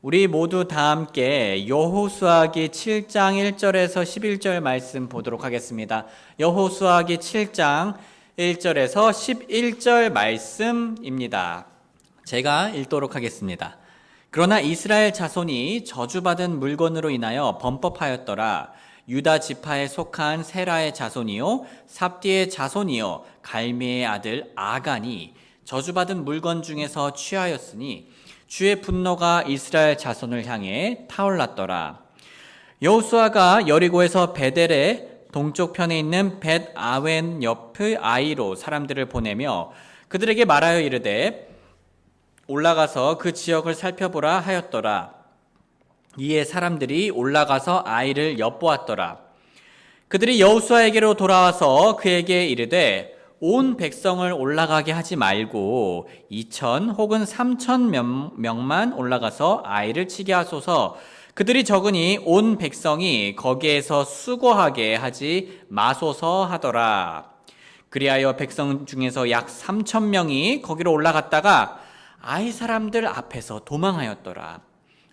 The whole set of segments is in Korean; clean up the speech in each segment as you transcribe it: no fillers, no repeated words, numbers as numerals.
우리 모두 다 함께 여호수아기 7장 1절에서 11절 말씀 보도록 하겠습니다. 여호수아기 7장 1절에서 11절 말씀입니다. 제가 읽도록 하겠습니다. 그러나 이스라엘 자손이 저주받은 물건으로 인하여 범법하였더라. 유다 지파에 속한 세라의 자손이요 삽디의 자손이요 갈미의 아들 아간이 저주받은 물건 중에서 취하였으니 주의 분노가 이스라엘 자손을 향해 타올랐더라. 여호수아가 여리고에서 베델의 동쪽 편에 있는 벳 아웬 옆의 아이로 사람들을 보내며 그들에게 말하여 이르되 올라가서 그 지역을 살펴보라 하였더라. 이에 사람들이 올라가서 아이를 엿보았더라. 그들이 여호수아에게로 돌아와서 그에게 이르되 온 백성을 올라가게 하지 말고 2,000 혹은 3,000 명만 올라가서 아이를 치게 하소서. 그들이 적으니 온 백성이 거기에서 수고하게 하지 마소서 하더라. 그리하여 백성 중에서 약 3,000명이 거기로 올라갔다가 아이 사람들 앞에서 도망하였더라.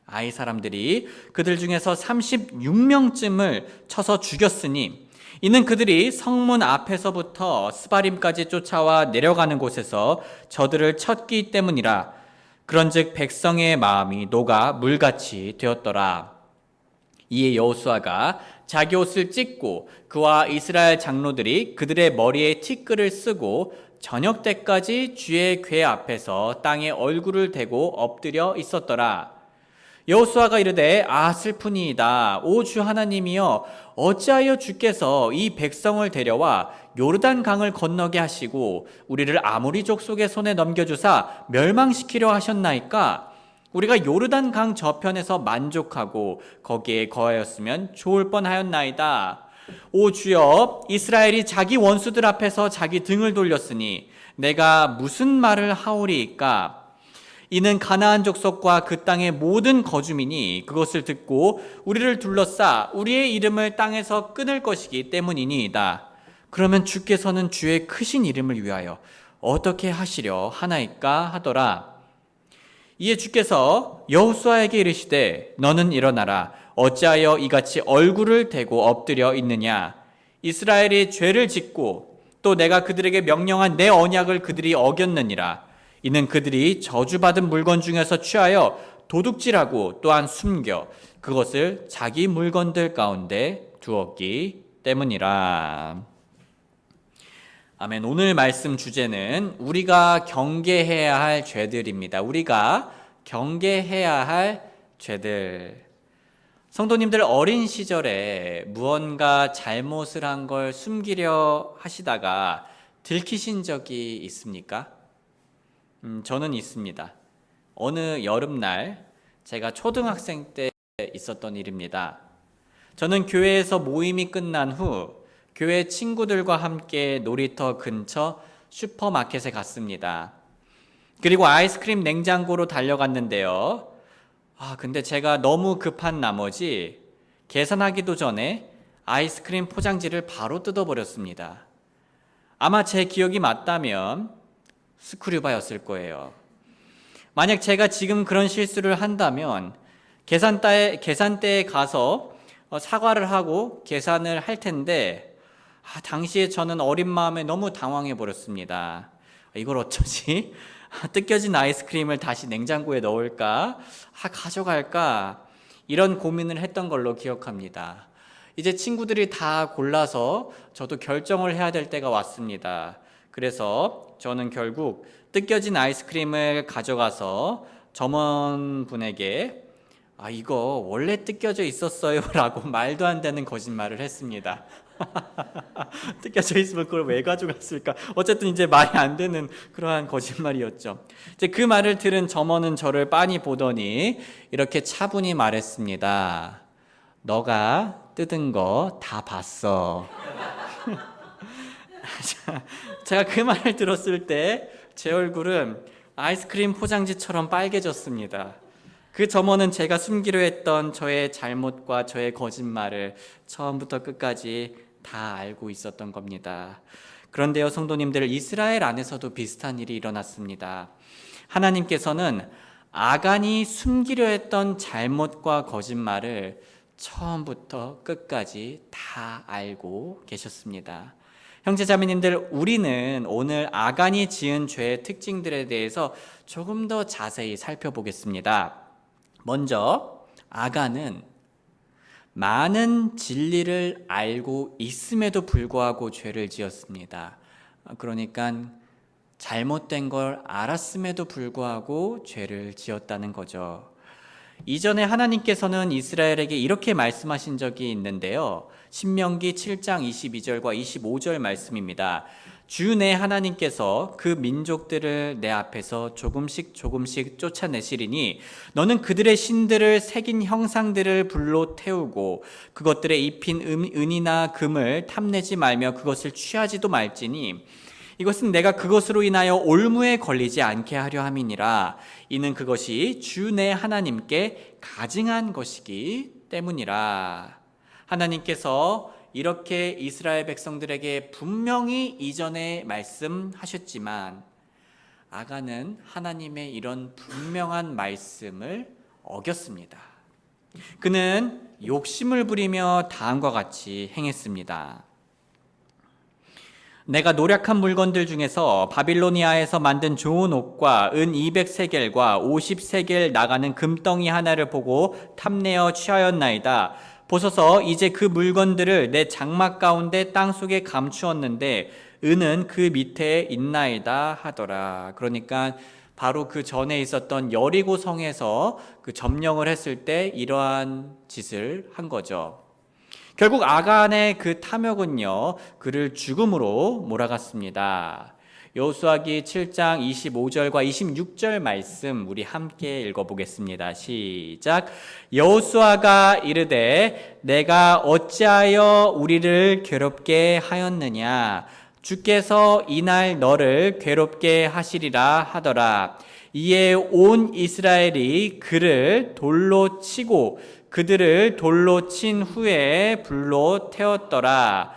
아이 사람들이 그들 중에서 36명쯤을 쳐서 죽였으니 이는 그들이 성문 앞에서부터 스바림까지 쫓아와 내려가는 곳에서 저들을 쳤기 때문이라. 그런즉 백성의 마음이 녹아 물같이 되었더라. 이에 여호수아가 자기 옷을 찢고 그와 이스라엘 장로들이 그들의 머리에 티끌을 쓰고 저녁 때까지 주의 궤 앞에서 땅에 얼굴을 대고 엎드려 있었더라. 여호수아가 이르되 슬프니이다. 오 주 하나님이여, 어찌하여 주께서 이 백성을 데려와 요르단 강을 건너게 하시고 우리를 아모리 족속의 손에 넘겨주사 멸망시키려 하셨나이까? 우리가 요르단 강 저편에서 만족하고 거기에 거하였으면 좋을 뻔하였나이다. 오 주여, 이스라엘이 자기 원수들 앞에서 자기 등을 돌렸으니 내가 무슨 말을 하오리이까? 이는 가나안 족속과 그 땅의 모든 거주민이 그것을 듣고 우리를 둘러싸 우리의 이름을 땅에서 끊을 것이기 때문이니이다. 그러면 주께서는 주의 크신 이름을 위하여 어떻게 하시려 하나이까 하더라. 이에 주께서 여호수아에게 이르시되 너는 일어나라. 어찌하여 이같이 얼굴을 대고 엎드려 있느냐? 이스라엘이 죄를 짓고 또 내가 그들에게 명령한 내 언약을 그들이 어겼느니라. 이는 그들이 저주받은 물건 중에서 취하여 도둑질하고 또한 숨겨 그것을 자기 물건들 가운데 두었기 때문이라. 아멘. 오늘 말씀 주제는 우리가 경계해야 할 죄들입니다. 우리가 경계해야 할 죄들. 성도님들, 어린 시절에 무언가 잘못을 한 걸 숨기려 하시다가 들키신 적이 있습니까? 저는 있습니다. 어느 여름날 제가 초등학생 때 있었던 일입니다. 저는 교회에서 모임이 끝난 후 교회 친구들과 함께 놀이터 근처 슈퍼마켓에 갔습니다. 그리고 아이스크림 냉장고로 달려갔는데요. 근데 제가 너무 급한 나머지 계산하기도 전에 아이스크림 포장지를 바로 뜯어버렸습니다. 아마 제 기억이 맞다면 스크류바였을 거예요. 만약 제가 지금 그런 실수를 한다면 계산대에 가서 사과를 하고 계산을 할 텐데 당시에 저는 어린 마음에 너무 당황해 버렸습니다. 이걸 어쩌지? 뜯겨진 아이스크림을 다시 냉장고에 넣을까? 가져갈까? 이런 고민을 했던 걸로 기억합니다. 이제 친구들이 다 골라서 저도 결정을 해야 될 때가 왔습니다. 그래서 저는 결국 뜯겨진 아이스크림을 가져가서 점원분에게 이거 원래 뜯겨져 있었어요 라고 말도 안 되는 거짓말을 했습니다. 뜯겨져 있으면 그걸 왜 가져갔을까? 어쨌든 이제 말이 안 되는 그러한 거짓말이었죠. 이제 그 말을 들은 점원은 저를 빤히 보더니 이렇게 차분히 말했습니다. 너가 뜯은 거 다 봤어. 제가 그 말을 들었을 때 제 얼굴은 아이스크림 포장지처럼 빨개졌습니다. 그 점원은 제가 숨기려 했던 저의 잘못과 저의 거짓말을 처음부터 끝까지 다 알고 있었던 겁니다. 그런데요, 성도님들, 이스라엘 안에서도 비슷한 일이 일어났습니다. 하나님께서는 아간이 숨기려 했던 잘못과 거짓말을 처음부터 끝까지 다 알고 계셨습니다. 형제자매님들, 우리는 오늘 아간이 지은 죄의 특징들에 대해서 조금 더 자세히 살펴보겠습니다. 먼저 아간은 많은 진리를 알고 있음에도 불구하고 죄를 지었습니다. 그러니까 잘못된 걸 알았음에도 불구하고 죄를 지었다는 거죠. 이전에 하나님께서는 이스라엘에게 이렇게 말씀하신 적이 있는데요. 신명기 7장 22절과 25절 말씀입니다. 주 내 하나님께서 그 민족들을 내 앞에서 조금씩 쫓아내시리니 너는 그들의 신들을 새긴 형상들을 불로 태우고 그것들에 입힌 은이나 금을 탐내지 말며 그것을 취하지도 말지니 이것은 내가 그것으로 인하여 올무에 걸리지 않게 하려 함이니라. 이는 그것이 주 내 하나님께 가증한 것이기 때문이라. 하나님께서 이렇게 이스라엘 백성들에게 분명히 이전에 말씀하셨지만 아간은 하나님의 이런 분명한 말씀을 어겼습니다. 그는 욕심을 부리며 다음과 같이 행했습니다. 내가 노력한 물건들 중에서 바빌로니아에서 만든 좋은 옷과 은 200세겔과 50세겔 나가는 금덩이 하나를 보고 탐내어 취하였나이다. 보소서, 이제 그 물건들을 내 장막 가운데 땅속에 감추었는데 은은 그 밑에 있나이다 하더라. 그러니까 바로 그 전에 있었던 여리고 성에서 그 점령을 했을 때 이러한 짓을 한 거죠. 결국 아간의 그 탐욕은요, 그를 죽음으로 몰아갔습니다. 여호수아기 7장 25절과 26절 말씀 우리 함께 읽어보겠습니다. 시작. 여호수아가 이르되 내가 어찌하여 우리를 괴롭게 하였느냐? 주께서 이날 너를 괴롭게 하시리라 하더라. 이에 온 이스라엘이 그를 돌로 치고 그들을 돌로 친 후에 불로 태웠더라.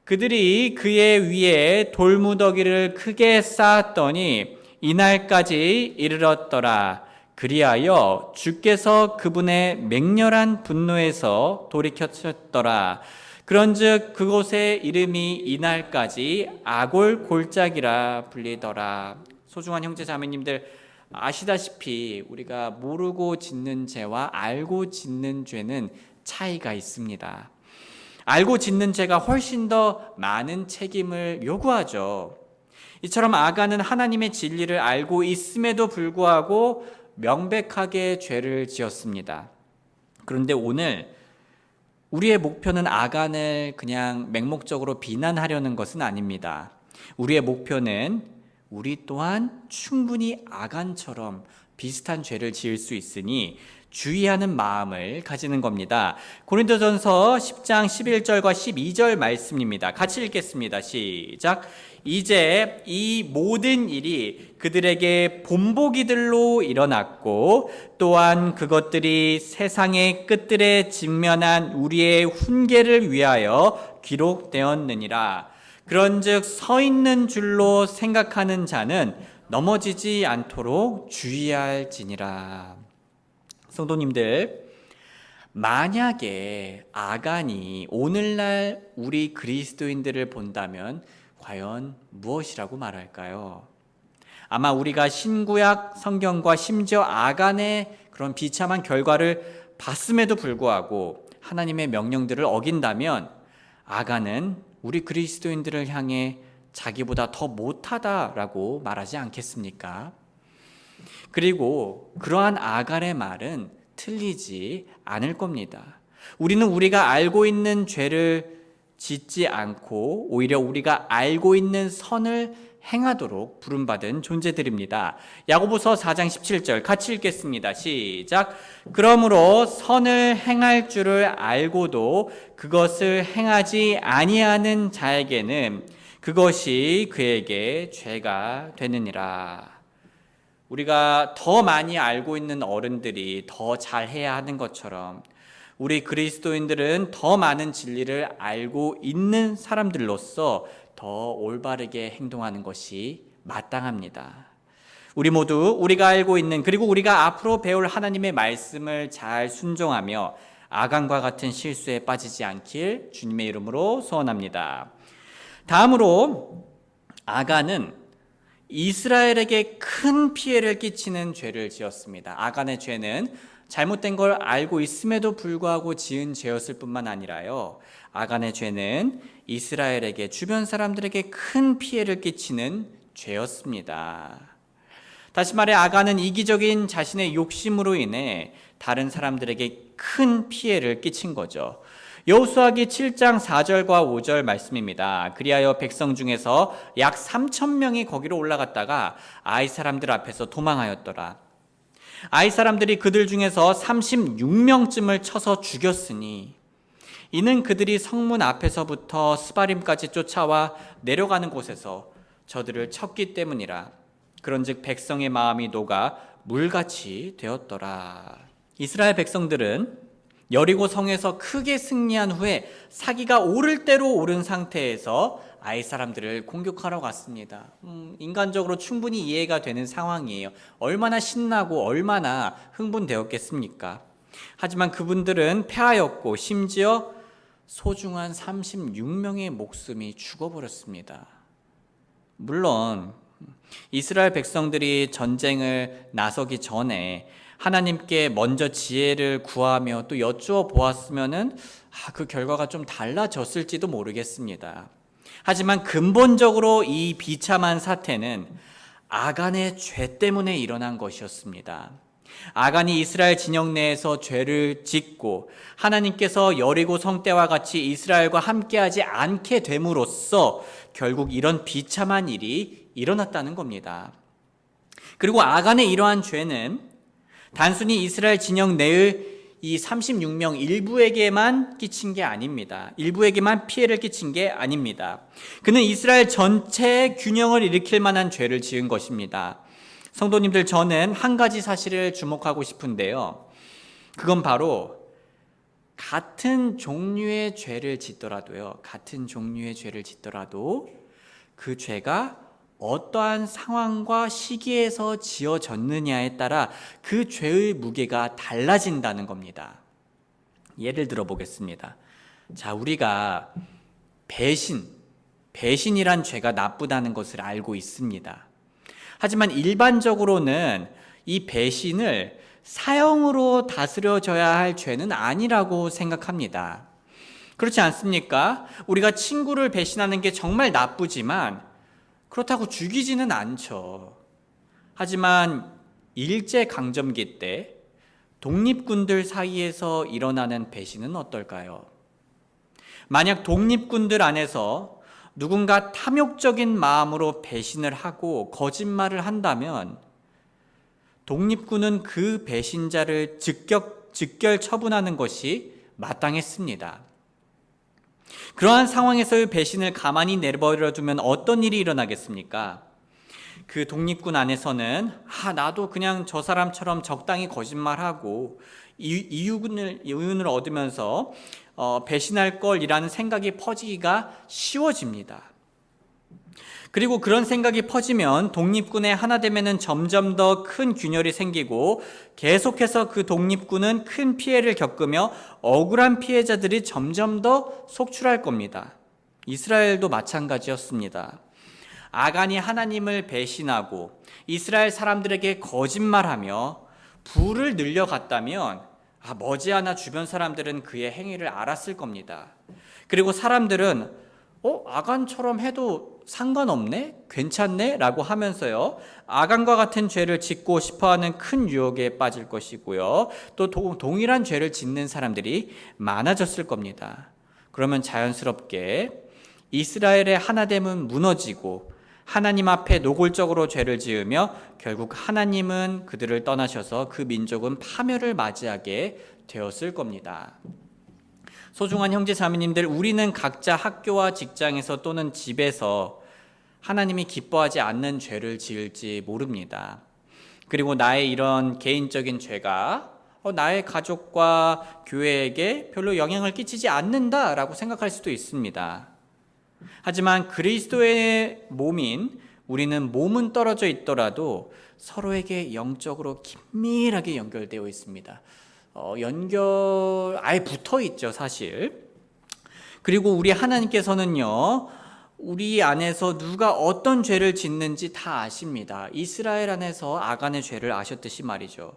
그들이 그의 위에 돌무더기를 크게 쌓았더니 이날까지 이르렀더라. 그리하여 주께서 그분의 맹렬한 분노에서 돌이켰더라. 그런즉 그곳의 이름이 이날까지 아골 골짜기라 불리더라. 소중한 형제 자매님들, 아시다시피 우리가 모르고 짓는 죄와 알고 짓는 죄는 차이가 있습니다. 알고 짓는 죄가 훨씬 더 많은 책임을 요구하죠. 이처럼 아간은 하나님의 진리를 알고 있음에도 불구하고 명백하게 죄를 지었습니다. 그런데 오늘 우리의 목표는 아간을 그냥 맹목적으로 비난하려는 것은 아닙니다. 우리의 목표는 우리 또한 충분히 아간처럼 비슷한 죄를 지을 수 있으니 주의하는 마음을 가지는 겁니다. 고린도전서 10장 11절과 12절 말씀입니다. 같이 읽겠습니다. 시작. 이제 이 모든 일이 그들에게 본보기들로 일어났고 또한 그것들이 세상의 끝들에 직면한 우리의 훈계를 위하여 기록되었느니라. 그런즉 서 있는 줄로 생각하는 자는 넘어지지 않도록 주의할지니라. 성도님들, 만약에 아간이 오늘날 우리 그리스도인들을 본다면 과연 무엇이라고 말할까요? 아마 우리가 신구약 성경과 심지어 아간의 그런 비참한 결과를 봤음에도 불구하고 하나님의 명령들을 어긴다면 아간은 우리 그리스도인들을 향해 자기보다 더 못하다라고 말하지 않겠습니까? 그리고 그러한 아간의 말은 틀리지 않을 겁니다. 우리는 우리가 알고 있는 죄를 짓지 않고 오히려 우리가 알고 있는 선을 행하도록 부름받은 존재들입니다. 야고보서 4장 17절 같이 읽겠습니다. 시작. 그러므로 선을 행할 줄을 알고도 그것을 행하지 아니하는 자에게는 그것이 그에게 죄가 되느니라. 우리가 더 많이 알고 있는 어른들이 더 잘해야 하는 것처럼 우리 그리스도인들은 더 많은 진리를 알고 있는 사람들로서 더 올바르게 행동하는 것이 마땅합니다. 우리 모두 우리가 알고 있는 그리고 우리가 앞으로 배울 하나님의 말씀을 잘 순종하며 아간과 같은 실수에 빠지지 않길 주님의 이름으로 소원합니다. 다음으로 아간은 이스라엘에게 큰 피해를 끼치는 죄를 지었습니다. 아간의 죄는 잘못된 걸 알고 있음에도 불구하고 지은 죄였을 뿐만 아니라요, 아간의 죄는 이스라엘에게, 주변 사람들에게 큰 피해를 끼치는 죄였습니다. 다시 말해 아간은 이기적인 자신의 욕심으로 인해 다른 사람들에게 큰 피해를 끼친 거죠. 여호수아기 7장 4절과 5절 말씀입니다. 그리하여 백성 중에서 약 3,000명이 거기로 올라갔다가 아이 사람들 앞에서 도망하였더라. 아이 사람들이 그들 중에서 36명쯤을 쳐서 죽였으니 이는 그들이 성문 앞에서부터 스바림까지 쫓아와 내려가는 곳에서 저들을 쳤기 때문이라. 그런즉 백성의 마음이 녹아 물같이 되었더라. 이스라엘 백성들은 여리고 성에서 크게 승리한 후에 사기가 오를 대로 오른 상태에서 아이 사람들을 공격하러 갔습니다. 인간적으로 충분히 이해가 되는 상황이에요. 얼마나 신나고 얼마나 흥분되었겠습니까? 하지만 그분들은 패하였고 심지어 소중한 36명의 목숨이 죽어버렸습니다. 물론 이스라엘 백성들이 전쟁을 나서기 전에 하나님께 먼저 지혜를 구하며 또 여쭈어 보았으면은 그 결과가 좀 달라졌을지도 모르겠습니다. 하지만 근본적으로 이 비참한 사태는 아간의 죄 때문에 일어난 것이었습니다. 아간이 이스라엘 진영 내에서 죄를 짓고 하나님께서 여리고 성때와 같이 이스라엘과 함께하지 않게 됨으로써 결국 이런 비참한 일이 일어났다는 겁니다. 그리고 아간의 이러한 죄는 단순히 이스라엘 진영 내의 이 36명 일부에게만 끼친 게 아닙니다. 일부에게만 피해를 끼친 게 아닙니다. 그는 이스라엘 전체의 균형을 일으킬 만한 죄를 지은 것입니다. 성도님들, 저는 한 가지 사실을 주목하고 싶은데요. 그건 바로 같은 종류의 죄를 짓더라도 그 죄가 어떠한 상황과 시기에서 지어졌느냐에 따라 그 죄의 무게가 달라진다는 겁니다. 예를 들어 보겠습니다. 자, 우리가 배신이란 죄가 나쁘다는 것을 알고 있습니다. 하지만 일반적으로는 이 배신을 사형으로 다스려져야 할 죄는 아니라고 생각합니다. 그렇지 않습니까? 우리가 친구를 배신하는 게 정말 나쁘지만 그렇다고 죽이지는 않죠. 하지만 일제강점기 때 독립군들 사이에서 일어나는 배신은 어떨까요? 만약 독립군들 안에서 누군가 탐욕적인 마음으로 배신을 하고 거짓말을 한다면 독립군은 그 배신자를 즉결 처분하는 것이 마땅했습니다. 그러한 상황에서의 배신을 가만히 내버려두면 어떤 일이 일어나겠습니까? 그 독립군 안에서는 나도 그냥 저 사람처럼 적당히 거짓말하고 이윤을 얻으면서 배신할 걸이라는 생각이 퍼지기가 쉬워집니다. 그리고 그런 생각이 퍼지면 독립군의 하나 되면은 점점 더 큰 균열이 생기고 계속해서 그 독립군은 큰 피해를 겪으며 억울한 피해자들이 점점 더 속출할 겁니다. 이스라엘도 마찬가지였습니다. 아간이 하나님을 배신하고 이스라엘 사람들에게 거짓말하며 부를 늘려갔다면 머지않아 주변 사람들은 그의 행위를 알았을 겁니다. 그리고 사람들은 아간처럼 해도 상관없네? 괜찮네? 라고 하면서요, 아간과 같은 죄를 짓고 싶어하는 큰 유혹에 빠질 것이고요, 또 동일한 죄를 짓는 사람들이 많아졌을 겁니다. 그러면 자연스럽게 이스라엘의 하나됨은 무너지고 하나님 앞에 노골적으로 죄를 지으며 결국 하나님은 그들을 떠나셔서 그 민족은 파멸을 맞이하게 되었을 겁니다. 소중한 형제 자매님들, 우리는 각자 학교와 직장에서 또는 집에서 하나님이 기뻐하지 않는 죄를 지을지 모릅니다. 그리고 나의 이런 개인적인 죄가 나의 가족과 교회에게 별로 영향을 끼치지 않는다라고 생각할 수도 있습니다. 하지만 그리스도의 몸인 우리는 몸은 떨어져 있더라도 서로에게 영적으로 긴밀하게 연결되어 있습니다. 아예 붙어 있죠, 사실. 그리고 우리 하나님께서는요, 우리 안에서 누가 어떤 죄를 짓는지 다 아십니다. 이스라엘 안에서 아간의 죄를 아셨듯이 말이죠.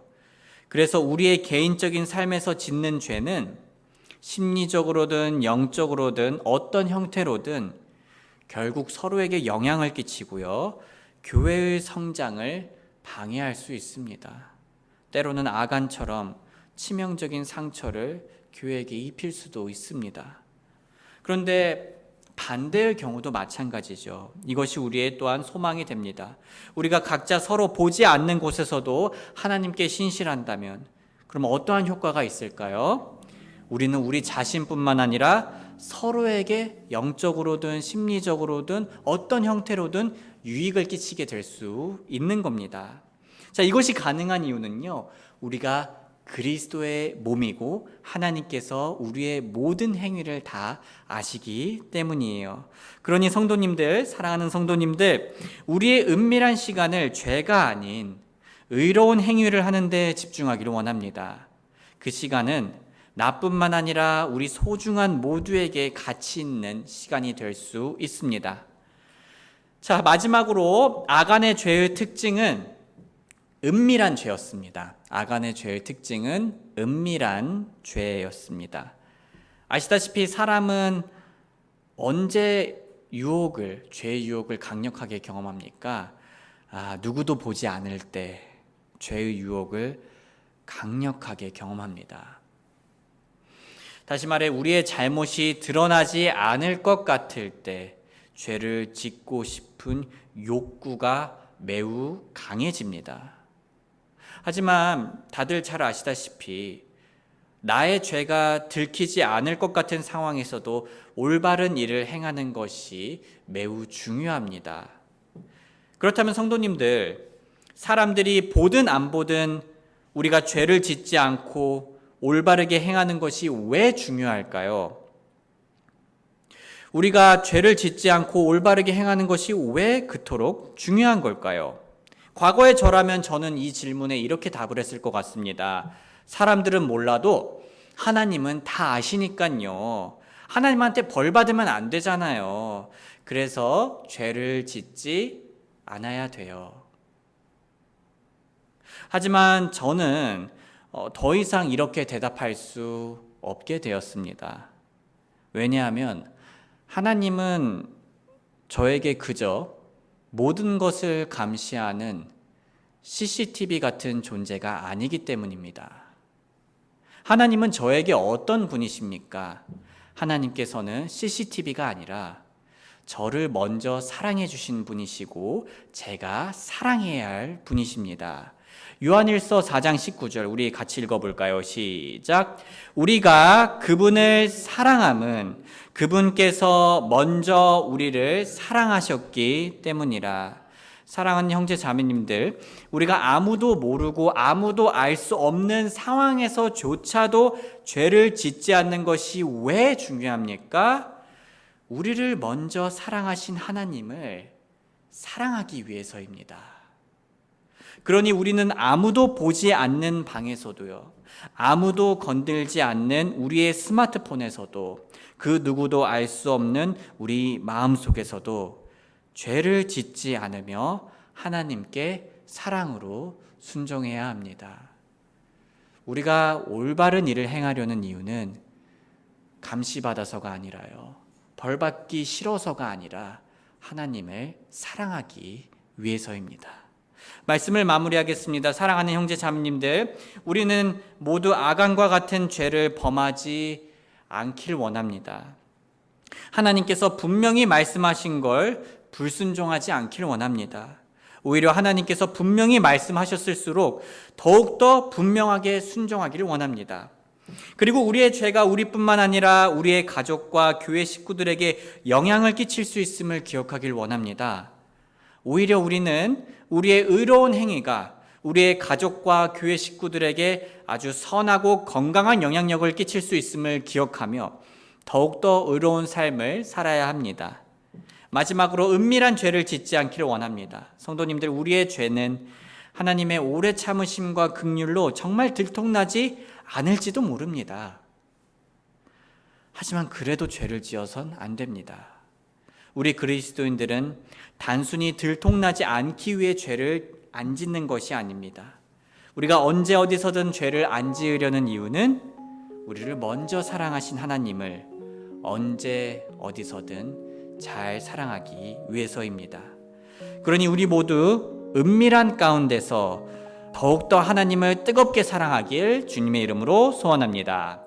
그래서 우리의 개인적인 삶에서 짓는 죄는 심리적으로든 영적으로든 어떤 형태로든 결국 서로에게 영향을 끼치고요, 교회의 성장을 방해할 수 있습니다. 때로는 아간처럼 치명적인 상처를 교회에게 입힐 수도 있습니다. 그런데 반대의 경우도 마찬가지죠. 이것이 우리의 또한 소망이 됩니다. 우리가 각자 서로 보지 않는 곳에서도 하나님께 신실한다면 그럼 어떠한 효과가 있을까요? 우리는 우리 자신뿐만 아니라 서로에게 영적으로든 심리적으로든 어떤 형태로든 유익을 끼치게 될 수 있는 겁니다. 자, 이것이 가능한 이유는요, 우리가 그리스도의 몸이고 하나님께서 우리의 모든 행위를 다 아시기 때문이에요. 그러니 성도님들, 사랑하는 성도님들, 우리의 은밀한 시간을 죄가 아닌 의로운 행위를 하는 데 집중하기를 원합니다. 그 시간은 나뿐만 아니라 우리 소중한 모두에게 가치 있는 시간이 될 수 있습니다. 자, 마지막으로 아간의 죄의 특징은 은밀한 죄였습니다. 아간의 죄의 특징은 은밀한 죄였습니다. 아시다시피 사람은 언제 죄의 유혹을 강력하게 경험합니까? 누구도 보지 않을 때 죄의 유혹을 강력하게 경험합니다. 다시 말해 우리의 잘못이 드러나지 않을 것 같을 때 죄를 짓고 싶은 욕구가 매우 강해집니다. 하지만 다들 잘 아시다시피 나의 죄가 들키지 않을 것 같은 상황에서도 올바른 일을 행하는 것이 매우 중요합니다. 그렇다면 성도님들, 사람들이 보든 안 보든 우리가 죄를 짓지 않고 올바르게 행하는 것이 왜 중요할까요? 우리가 죄를 짓지 않고 올바르게 행하는 것이 왜 그토록 중요한 걸까요? 과거의 저라면 저는 이 질문에 이렇게 답을 했을 것 같습니다. 사람들은 몰라도 하나님은 다 아시니까요. 하나님한테 벌 받으면 안 되잖아요. 그래서 죄를 짓지 않아야 돼요. 하지만 저는 더 이상 이렇게 대답할 수 없게 되었습니다. 왜냐하면 하나님은 저에게 그저 모든 것을 감시하는 CCTV 같은 존재가 아니기 때문입니다. 하나님은 저에게 어떤 분이십니까? 하나님께서는 CCTV가 아니라 저를 먼저 사랑해 주신 분이시고 제가 사랑해야 할 분이십니다. 요한일서 4장 19절 우리 같이 읽어볼까요? 시작. 우리가 그분을 사랑함은 그분께서 먼저 우리를 사랑하셨기 때문이라. 사랑하는 형제 자매님들, 우리가 아무도 모르고 아무도 알 수 없는 상황에서조차도 죄를 짓지 않는 것이 왜 중요합니까? 우리를 먼저 사랑하신 하나님을 사랑하기 위해서입니다. 그러니 우리는 아무도 보지 않는 방에서도요, 아무도 건들지 않는 우리의 스마트폰에서도, 그 누구도 알 수 없는 우리 마음속에서도 죄를 짓지 않으며 하나님께 사랑으로 순종해야 합니다. 우리가 올바른 일을 행하려는 이유는 감시받아서가 아니라요, 벌받기 싫어서가 아니라 하나님을 사랑하기 위해서입니다. 말씀을 마무리하겠습니다. 사랑하는 형제 자매님들, 우리는 모두 아간과 같은 죄를 범하지 않길 원합니다. 하나님께서 분명히 말씀하신 걸 불순종하지 않길 원합니다. 오히려 하나님께서 분명히 말씀하셨을수록 더욱더 분명하게 순종하기를 원합니다. 그리고 우리의 죄가 우리뿐만 아니라 우리의 가족과 교회 식구들에게 영향을 끼칠 수 있음을 기억하길 원합니다. 오히려 우리는 우리의 의로운 행위가 우리의 가족과 교회 식구들에게 아주 선하고 건강한 영향력을 끼칠 수 있음을 기억하며 더욱더 의로운 삶을 살아야 합니다. 마지막으로 은밀한 죄를 짓지 않기를 원합니다. 성도님들, 우리의 죄는 하나님의 오래 참으심과 긍휼로 정말 들통나지 않을지도 모릅니다. 하지만 그래도 죄를 지어선 안 됩니다. 우리 그리스도인들은 단순히 들통나지 않기 위해 죄를 안 짓는 것이 아닙니다. 우리가 언제 어디서든 죄를 안 지으려는 이유는 우리를 먼저 사랑하신 하나님을 언제 어디서든 잘 사랑하기 위해서입니다. 그러니 우리 모두 은밀한 가운데서 더욱더 하나님을 뜨겁게 사랑하길 주님의 이름으로 소원합니다.